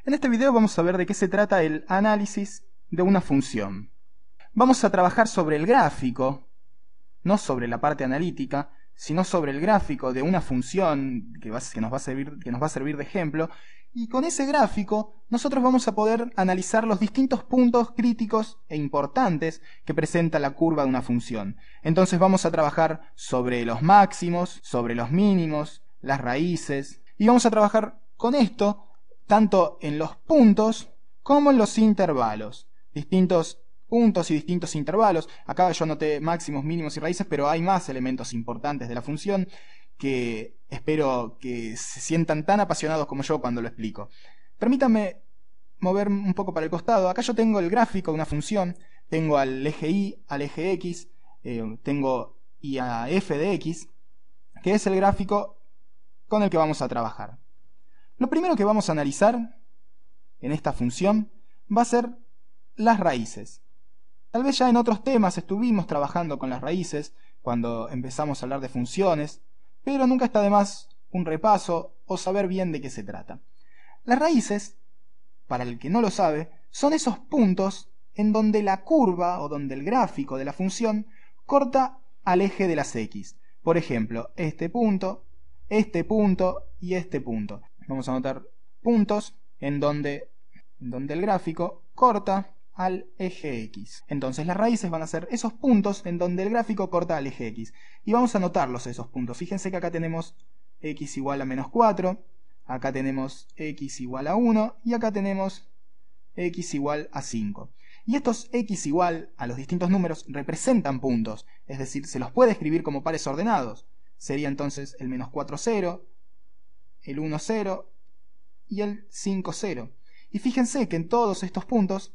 En este video vamos a ver de qué se trata el análisis de una función. Vamos a trabajar sobre el gráfico, no sobre la parte analítica, sino sobre el gráfico de una función que nos va a servir de ejemplo, y con ese gráfico nosotros vamos a poder analizar los distintos puntos críticos e importantes que presenta la curva de una función. Entonces vamos a trabajar sobre los máximos, sobre los mínimos, las raíces, y vamos a trabajar con esto tanto en los puntos como en los intervalos. Distintos puntos y distintos intervalos. Acá yo anoté máximos, mínimos y raíces, pero hay más elementos importantes de la función que espero que se sientan tan apasionados como yo cuando lo explico. Permítanme mover un poco para el costado. Acá yo tengo el gráfico de una función, tengo al eje y, al eje x, tengo y a f de x, que es el gráfico con el que vamos a trabajar. Lo primero que vamos a analizar en esta función va a ser las raíces. Tal vez ya en otros temas estuvimos trabajando con las raíces cuando empezamos a hablar de funciones, pero nunca está de más un repaso o saber bien de qué se trata. Las raíces, para el que no lo sabe, son esos puntos en donde la curva o donde el gráfico de la función corta al eje de las x. Por ejemplo, este punto y este punto. Vamos a anotar puntos en donde el gráfico corta al eje x. Entonces las raíces van a ser esos puntos en donde el gráfico corta al eje x. Y vamos a anotarlos esos puntos. Fíjense que acá tenemos x igual a menos 4, acá tenemos x igual a 1 y acá tenemos x igual a 5. Y estos x igual a los distintos números representan puntos, es decir, se los puede escribir como pares ordenados. Sería entonces el menos 4, 0, el 1, 0 y el 5, 0. Y fíjense que en todos estos puntos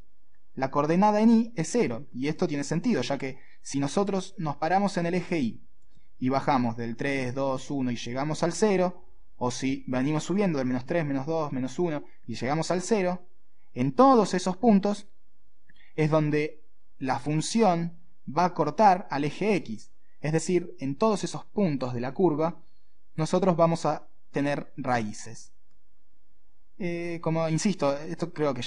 la coordenada en y es 0, y esto tiene sentido, ya que si nosotros nos paramos en el eje y bajamos del 3, 2, 1 y llegamos al 0, o si venimos subiendo del menos 3, menos 2, menos 1 y llegamos al 0, en todos esos puntos es donde la función va a cortar al eje x. Es decir, en todos esos puntos de la curva nosotros vamos a tener raíces. Como insisto, esto creo que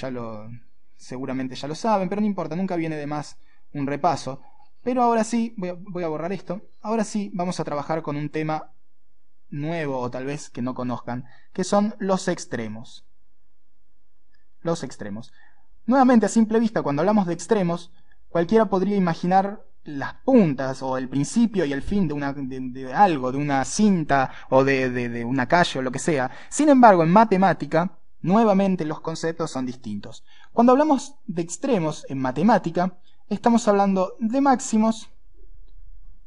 seguramente ya lo saben, pero no importa, nunca viene de más un repaso. Pero ahora sí, voy a borrar esto. Ahora sí vamos a trabajar con un tema nuevo, o tal vez que no conozcan, que son los extremos. Los extremos. Nuevamente, a simple vista, cuando hablamos de extremos, cualquiera podría imaginar las puntas o el principio y el fin de algo, de una cinta o de una calle o lo que sea. Sin embargo, en matemática, nuevamente los conceptos son distintos. Cuando hablamos de extremos en matemática, estamos hablando de máximos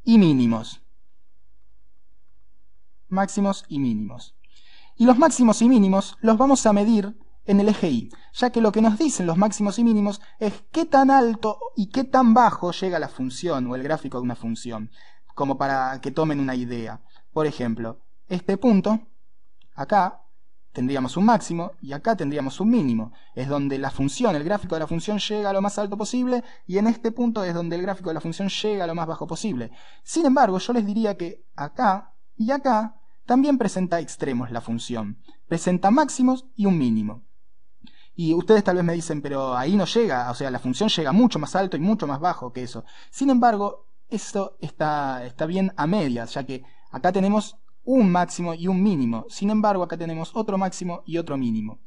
y mínimos. Máximos y mínimos. Y los máximos y mínimos los vamos a medir en el eje y, ya que lo que nos dicen los máximos y mínimos es qué tan alto y qué tan bajo llega la función o el gráfico de una función, como para que tomen una idea. Por ejemplo, este punto, acá tendríamos un máximo y acá tendríamos un mínimo. Es donde la función, el gráfico de la función llega a lo más alto posible, y en este punto es donde el gráfico de la función llega a lo más bajo posible. Sin embargo, yo les diría que acá y acá también presenta extremos la función. Presenta máximos y un mínimo. Y ustedes tal vez me dicen, pero ahí no llega, o sea, la función llega mucho más alto y mucho más bajo que eso. Sin embargo, esto está bien a medias, ya que acá tenemos un máximo y un mínimo. Sin embargo, acá tenemos otro máximo y otro mínimo.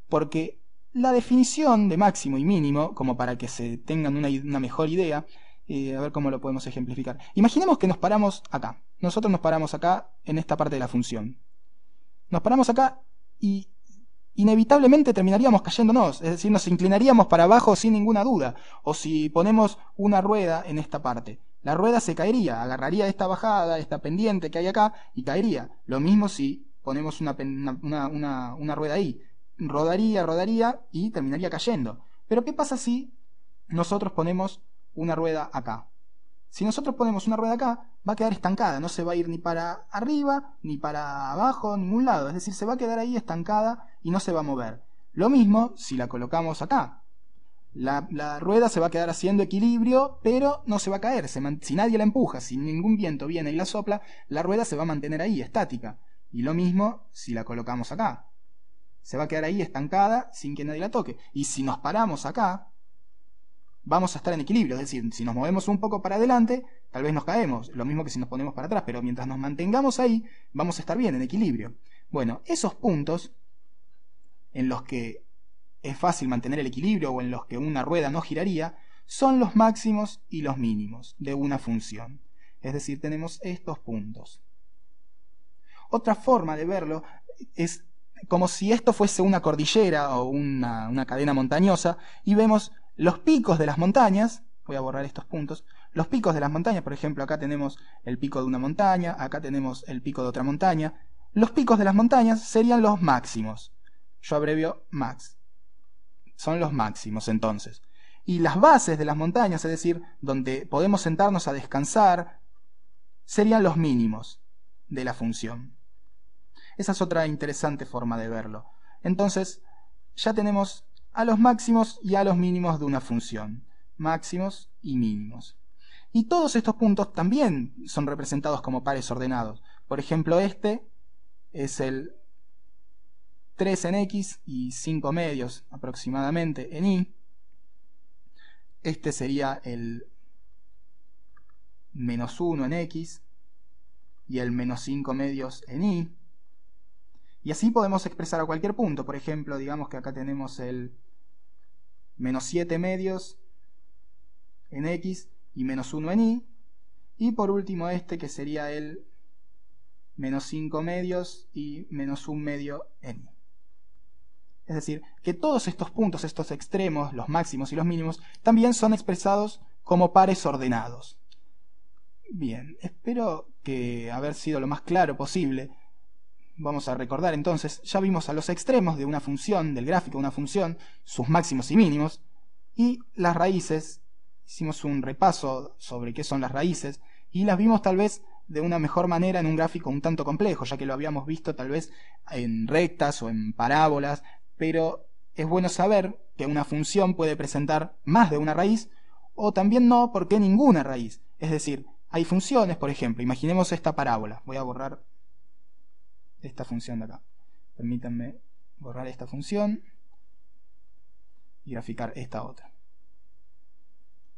Porque la definición de máximo y mínimo, como para que se tengan una mejor idea, a ver cómo lo podemos ejemplificar. Imaginemos que nos paramos acá. Nosotros nos paramos acá en esta parte de la función. Nos paramos acá y inevitablemente terminaríamos cayéndonos, es decir, nos inclinaríamos para abajo sin ninguna duda. O si ponemos una rueda en esta parte, la rueda se caería, agarraría esta bajada, esta pendiente que hay acá y caería. Lo mismo si ponemos una rueda ahí, rodaría y terminaría cayendo. Pero ¿qué pasa si nosotros ponemos una rueda acá? Si nosotros ponemos una rueda acá, va a quedar estancada, no se va a ir ni para arriba, ni para abajo, ningún lado. Es decir, se va a quedar ahí estancada y no se va a mover. Lo mismo si la colocamos acá. La rueda se va a quedar haciendo equilibrio, pero no se va a caer. Si nadie la empuja, si ningún viento viene y la sopla, la rueda se va a mantener ahí, estática. Y lo mismo si la colocamos acá. se va a quedar ahí estancada sin que nadie la toque. Y si nos paramos acá, vamos a estar en equilibrio. Es decir, si nos movemos un poco para adelante, tal vez nos caemos. Lo mismo que si nos ponemos para atrás. Pero mientras nos mantengamos ahí, vamos a estar bien, en equilibrio. Bueno, esos puntos en los que es fácil mantener el equilibrio o en los que una rueda no giraría, son los máximos y los mínimos de una función. Es decir, tenemos estos puntos. Otra forma de verlo es como si esto fuese una cordillera o una cadena montañosa y vemos los picos de las montañas. Voy a borrar estos puntos. Los picos de las montañas, por ejemplo, acá tenemos el pico de una montaña, acá tenemos el pico de otra montaña. Los picos de las montañas serían los máximos. Yo abrevio max. Son los máximos entonces. Y las bases de las montañas, es decir, donde podemos sentarnos a descansar, serían los mínimos de la función. Esa es otra interesante forma de verlo. Entonces, ya tenemos a los máximos y a los mínimos de una función. Máximos y mínimos. Y todos estos puntos también son representados como pares ordenados. Por ejemplo, este es el 3 en X y 5 medios aproximadamente en Y. Este sería el menos 1 en X y el menos 5 medios en Y. Y así podemos expresar a cualquier punto. Por ejemplo, digamos que acá tenemos el menos 7 medios en X y menos 1 en Y. Y por último este que sería el menos 5 medios y menos 1 medio en Y. Es decir, que todos estos puntos, estos extremos, los máximos y los mínimos, también son expresados como pares ordenados. Bien, espero que haber sido lo más claro posible. Vamos a recordar entonces, ya vimos a los extremos de una función, del gráfico de una función, sus máximos y mínimos, y las raíces. Hicimos un repaso sobre qué son las raíces, y las vimos tal vez de una mejor manera en un gráfico un tanto complejo, ya que lo habíamos visto tal vez en rectas o en parábolas, pero es bueno saber que una función puede presentar más de una raíz, o también no, porque ninguna raíz. Es decir, hay funciones, por ejemplo, imaginemos esta parábola. Voy a borrar esta función de acá. Permítanme borrar esta función y graficar esta otra.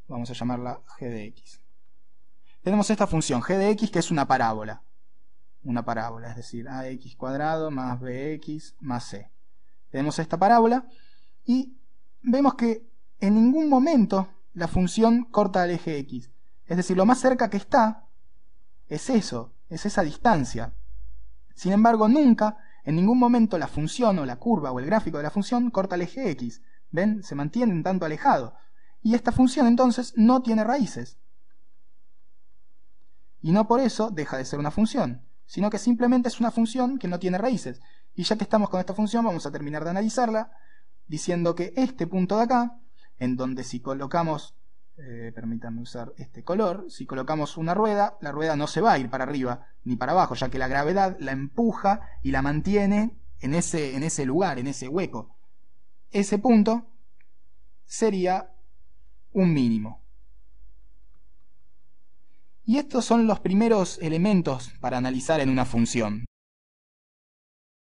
Vamos a llamarla g de x. Tenemos esta función g de x que es una parábola. Una parábola, es decir, ax cuadrado más bx más c. Tenemos esta parábola y vemos que en ningún momento la función corta al eje x. Es decir, lo más cerca que está es eso, es esa distancia. Sin embargo, nunca, en ningún momento la función o la curva o el gráfico de la función corta el eje x. ¿Ven? Se mantiene un tanto alejado. Y esta función entonces no tiene raíces. Y no por eso deja de ser una función, sino que simplemente es una función que no tiene raíces. Y ya que estamos con esta función, vamos a terminar de analizarla diciendo que este punto de acá, en donde si colocamos, permítanme usar este color, si colocamos una rueda, la rueda no se va a ir para arriba ni para abajo, ya que la gravedad la empuja y la mantiene en ese lugar, en ese hueco. Ese punto sería un mínimo. Y estos son los primeros elementos para analizar en una función.